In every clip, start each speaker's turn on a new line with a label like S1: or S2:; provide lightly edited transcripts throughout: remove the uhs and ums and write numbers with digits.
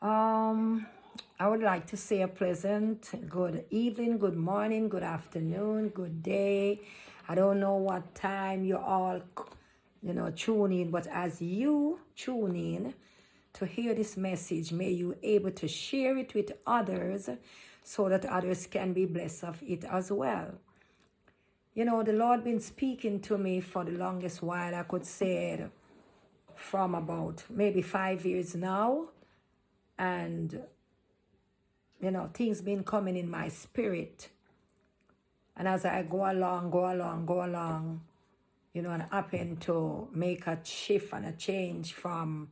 S1: Um, I would like to say a pleasant good evening, good morning, good afternoon, good day. I don't know what time you all, tune in, but as you tune in to hear this message, may you able to share it with others so that others can be blessed of it as well. The Lord been speaking to me for the longest while. I could say it from about maybe 5 years now. And things been coming in my spirit. And as I go along, and happen to make a shift and a change from,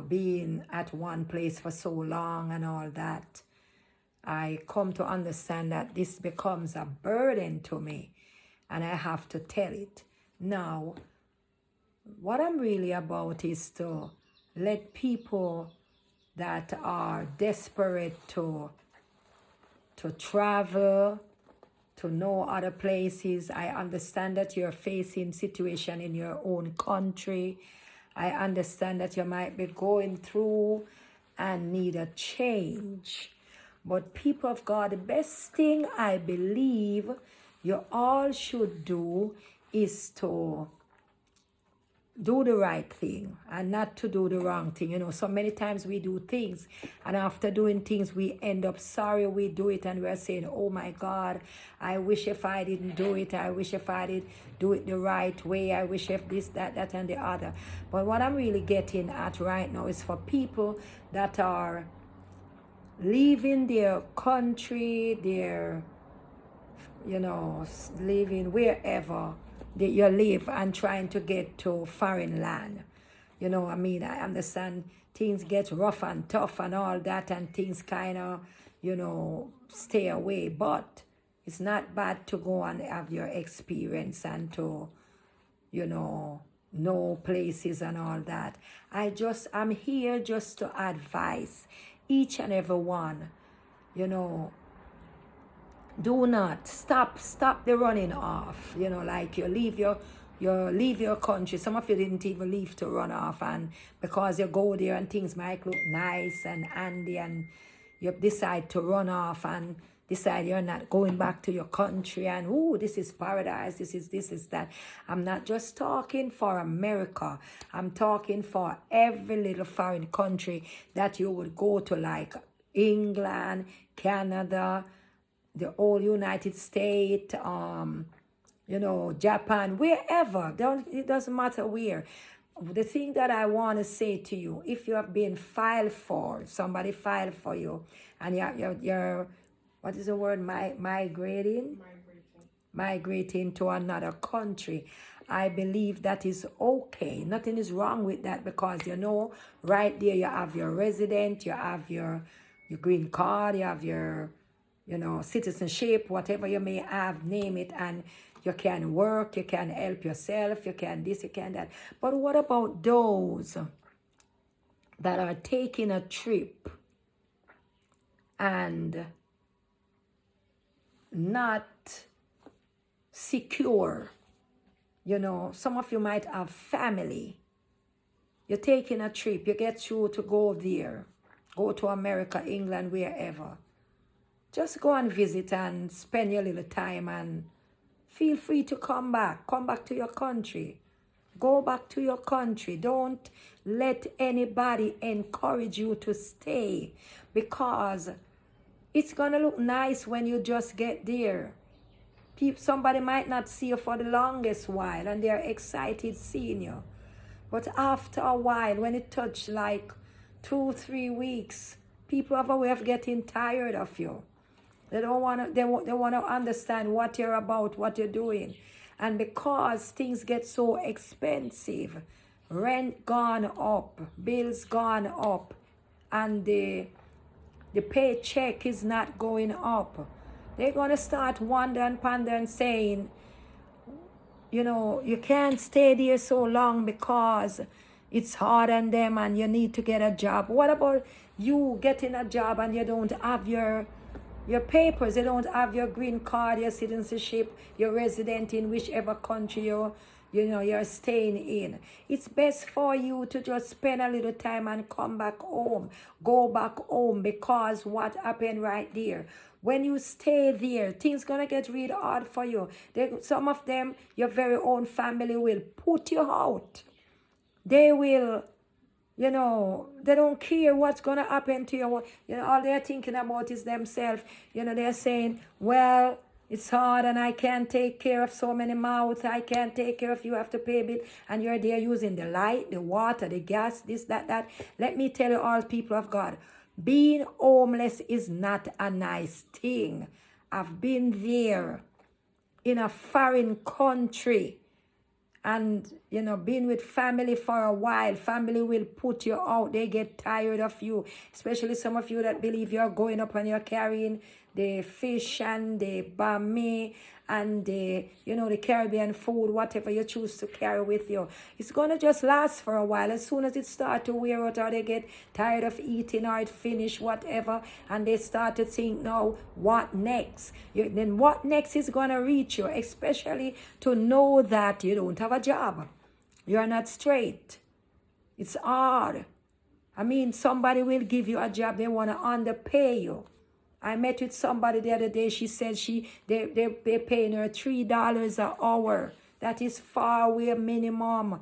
S1: being at one place for so long and all that, I come to understand that this becomes a burden to me and I have to tell it. Now, what I'm really about is to let people that are desperate to travel, to know other places. I understand that you're facing situation in your own country. I understand that you might be going through and need a change. But people of God, the best thing I believe you all should do is to do the right thing and not to do the wrong thing. So many times we do things, and after doing things we end up sorry we do it, and we're saying, oh my God, I wish if I didn't do it, I wish if I did do it the right way, I wish if this, that and the other. But what I'm really getting at right now is for people that are leaving their country, their living wherever that you live and trying to get to foreign land. I understand things get rough and tough and all that, and things kind of, stay away. But it's not bad to go and have your experience and to, know places and all that. I'm here just to advise each and every one, do not stop the running off. Like you leave your country. Some of you didn't even leave to run off, and because you go there and things might look nice and handy, and you decide to run off and decide you're not going back to your country, and this is paradise, this is that. I'm not just talking for America, I'm talking for every little foreign country that you would go to, like England, Canada, the whole United States, Japan, wherever. It doesn't matter where. The thing that I want to say to you, if you have been filed for, somebody filed for you, and you're what is the word, migrating to another country, I believe that is okay. Nothing is wrong with that, because right there you have your resident, you have your green card, you have your citizenship, whatever you may have, name it, and you can work, you can help yourself, you can this, you can that. But what about those that are taking a trip and not secure? Some of you might have family. You're taking a trip, you get through to go there, go to America, England, wherever. Just go and visit and spend your little time, and feel free to come back. Come back to your country. Go back to your country. Don't let anybody encourage you to stay, because it's going to look nice when you just get there. Somebody might not see you for the longest while, and they're excited seeing you. But after a while, when it touches like 2-3 weeks, people have a way of getting tired of you. They don't want to. They want to understand what you're about, what you're doing, and because things get so expensive, rent gone up, bills gone up, and the paycheck is not going up. They're gonna start wondering, pondering, saying, you can't stay there so long because it's hard on them, and you need to get a job. What about you getting a job and you don't have your papers, you don't have your green card, your citizenship, your resident in whichever country you're staying in. It's best for you to just spend a little time and come back home. Go back home, because what happened right there? When you stay there, things gonna get really hard for you. Some of them, your very own family will put you out. They will, they don't care what's going to happen to you. All they're thinking about is themselves. They're saying, well, it's hard and I can't take care of so many mouths. I can't take care of you, have to pay bill. And you're there using the light, the water, the gas, this, that. Let me tell you, all people of God, being homeless is not a nice thing. I've been there in a foreign country. And, being with family for a while, family will put you out. They get tired of you, especially some of you that believe you're going up and you're carrying the fish and the bami and the Caribbean food, whatever you choose to carry with you. It's going to just last for a while. As soon as it starts to wear out or they get tired of eating or it finish, whatever, and they start to think, now, what next? Then what next is going to reach you, especially to know that you don't have a job. You're not straight. It's hard. Somebody will give you a job. They want to underpay you. I met with somebody the other day. She said they're paying her $3 an hour. That is far away minimum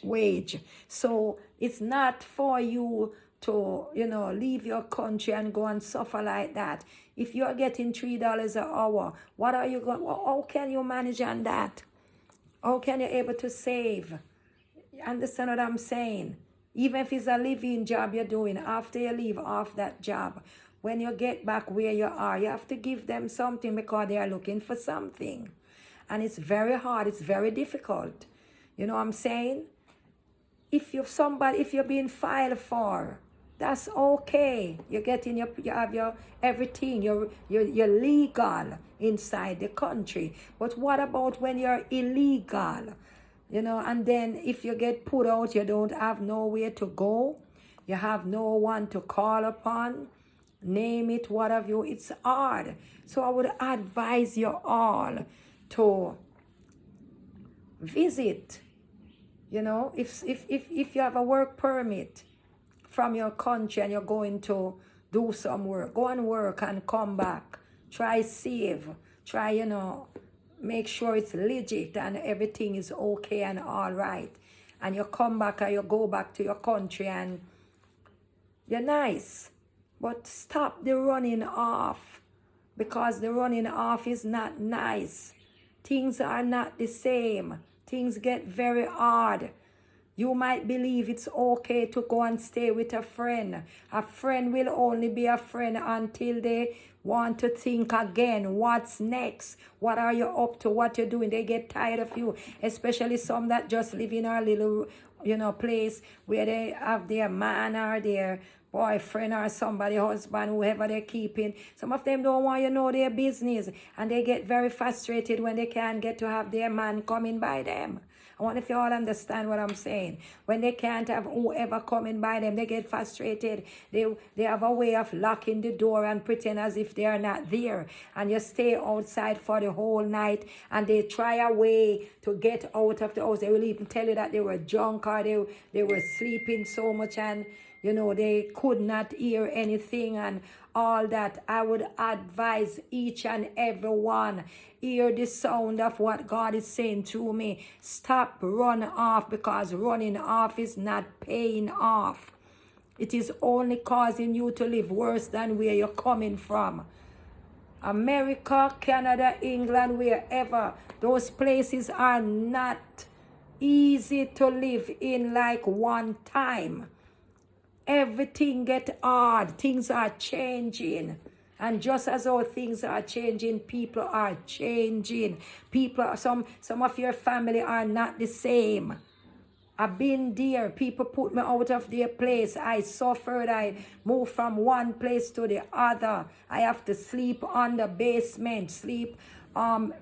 S1: wage. So it's not for you to leave your country and go and suffer like that. If you're getting $3 an hour, what are you going? How can you manage on that? How can you able to save? You understand what I'm saying? Even if it's a living job you're doing, after you leave off that job, when you get back where you are, you have to give them something because they are looking for something. And it's very hard. It's very difficult. You know what I'm saying? If you're being filed for, that's okay. You're getting you have your everything. You're legal inside the country. But what about when you're illegal? And then if you get put out, you don't have nowhere to go. You have no one to call upon. Name it, what have you. It's hard. So I would advise you all to visit. If you have a work permit from your country and you're going to do some work, go and work and come back. Try save. Try, make sure it's legit and everything is okay and all right. And you come back or you go back to your country and you're nice. But stop the running off, because the running off is not nice. Things are not the same. Things get very hard. You might believe it's okay to go and stay with a friend. A friend will only be a friend until they want to think again. What's next? What are you up to? What you're doing? They get tired of you. Especially some that just live in a little, place where they have their man or their boyfriend or somebody, husband, whoever they're keeping. Some of them don't want you to know their business. And they get very frustrated when they can't get to have their man coming by them. I wonder if you all understand what I'm saying. When they can't have whoever coming by them, they get frustrated. They have a way of locking the door and pretend as if they are not there. And you stay outside for the whole night and they try a way to get out of the house. They will even tell you that they were drunk or they were sleeping so much and they could not hear anything and all that. I would advise each and every one, hear the sound of what God is saying to me. Stop run off, because running off is not paying off. It is only causing you to live worse than where you're coming from. America, Canada, England, wherever, those places are not easy to live in like one time. Everything get hard. Things are changing. And just as how things are changing, people are changing. Some of your family are not the same. I've been there. People put me out of their place. I suffered. I moved from one place to the other. I have to sleep on the basement. On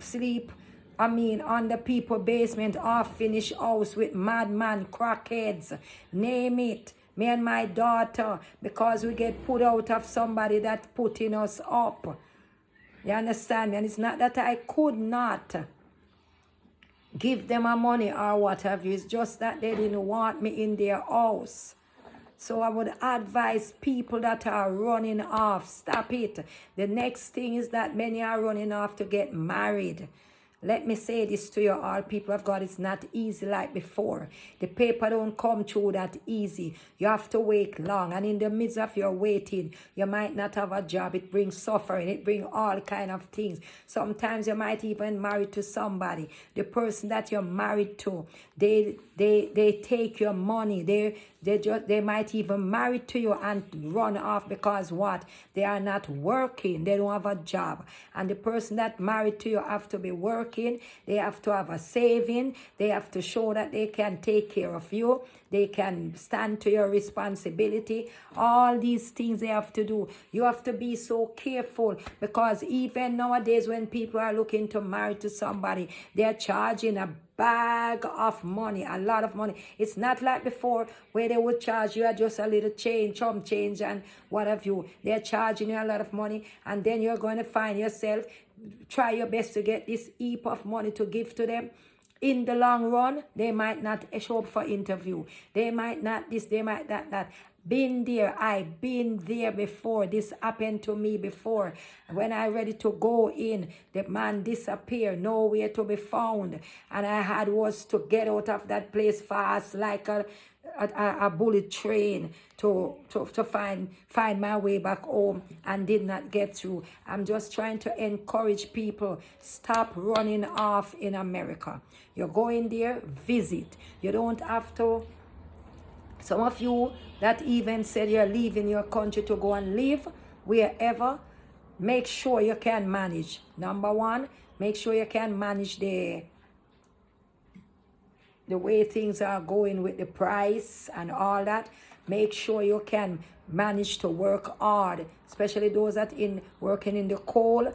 S1: the people basement, off finished house with madman, crackheads, name it. Me and my daughter, because we get put out of somebody that putting us up. You understand me? And it's not that I could not give them a money or what have you. It's just that they didn't want me in their house. So I would advise people that are running off, stop it. The next thing is that many are running off to get married. Let me say this to you all, people of God, it's not easy like before. The paper don't come through that easy. You have to wait long. And in the midst of your waiting, you might not have a job. It brings suffering. It brings all kind of things. Sometimes you might even marry to somebody. The person that you're married to, they take your money. They might even marry to you and run off because what? They are not working. They don't have a job. And the person that married to you have to be working. They have to have a saving. They have to show that they can take care of you. They can stand to your responsibility. All these things they have to do. You have to be so careful because even nowadays when people are looking to marry to somebody, they're charging a bag of money, a lot of money. It's not like before where they would charge you just a little change, chump change and what have you. They're charging you a lot of money and then you're going to find yourself, try your best to get this heap of money to give to them. In the long run, they might not show up for interview. They might not this, they might that. Been there, I've been there before. This happened to me before. When I ready to go in, the man disappeared, nowhere to be found. And I had was to get out of that place fast like a bullet train to find my way back home and did not get through. I'm just trying to encourage people, stop running off in America. You're going there, visit. You don't have to. Some of you that even said you're leaving your country to go and live wherever, make sure you can manage. Number one, make sure you can manage the way things are going with the price and all that. Make sure you can manage to work hard, especially those that working in the coal,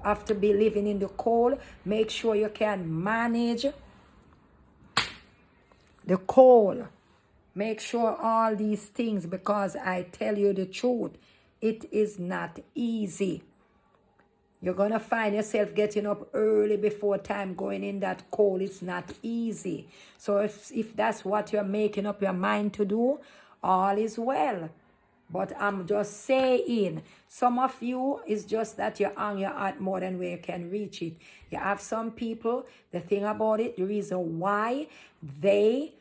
S1: have to be living in the coal. Make sure you can manage the coal. Make sure all these things, because I tell you the truth, it is not easy. You're going to find yourself getting up early before time going in that cold. It's not easy. So if that's what you're making up your mind to do, all is well. But I'm just saying, some of you, is just that you're on your heart more than where you can reach it. You have some people, the thing about it, the reason why they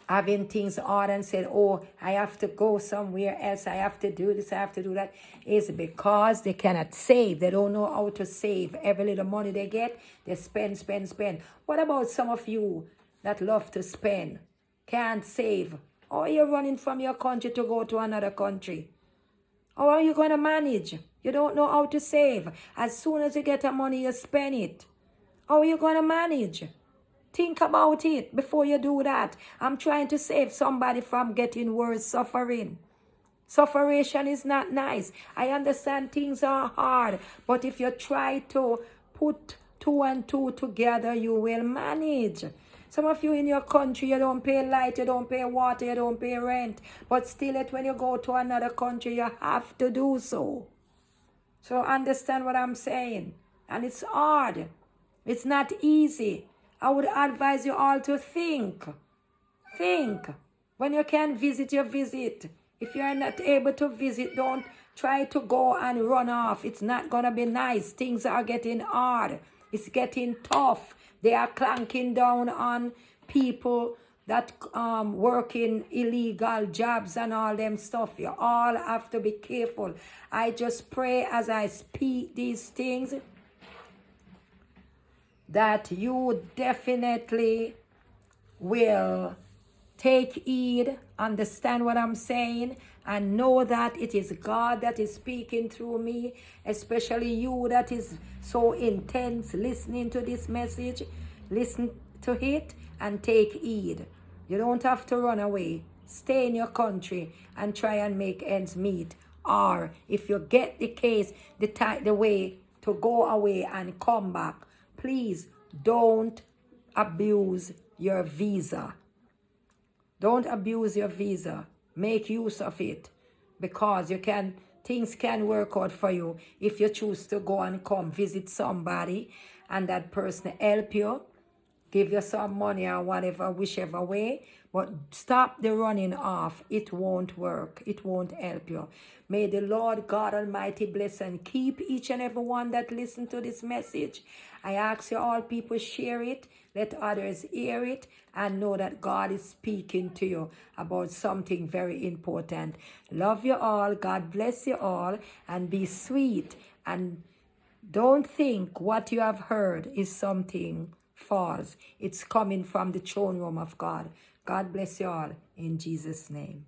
S1: having things hard and said, oh, I have to go somewhere else, I have to do this, I have to do that, is because they cannot save. They don't know how to save. Every little money they get, they spend. What about some of you that love to spend, can't save? Or you're running from your country to go to another country? How are you going to manage? You don't know how to save. As soon as you get the money, you spend it. How are you going to manage? Think about it before you do that. I'm trying to save somebody from getting worse suffering. Sufferation is not nice. I understand things are hard, but if you try to put two and two together, you will manage. Some of you in your country, you don't pay light, you don't pay water, you don't pay rent, but still when you go to another country, you have to do so. So understand what I'm saying. And it's hard. It's not easy. I would advise you all to think. Think. When you can visit, you visit. If you're not able to visit, don't try to go and run off. It's not going to be nice. Things are getting hard. It's getting tough. They are clanking down on people that working illegal jobs and all them stuff. You all have to be careful. I just pray as I speak these things that you definitely will take heed, understand what I'm saying, and know that it is God that is speaking through me, especially you that is so intense listening to this message. Listen to it and take heed. You don't have to run away. Stay in your country and try and make ends meet. Or if you get the case, the way to go away and come back, please don't abuse your visa. Don't abuse your visa. Make use of it, because you can things can work out for you if you choose to go and come visit somebody and that person help you, give you some money or whatever, whichever way. But stop the running off. It won't work. It won't help you. May the Lord God Almighty bless and keep each and every one that listen to this message. I ask you all people share it. Let others hear it and know that God is speaking to you about something very important. Love you all. God bless you all. And be sweet. And don't think what you have heard is something false. It's coming from the throne room of God. God bless you all in Jesus' name.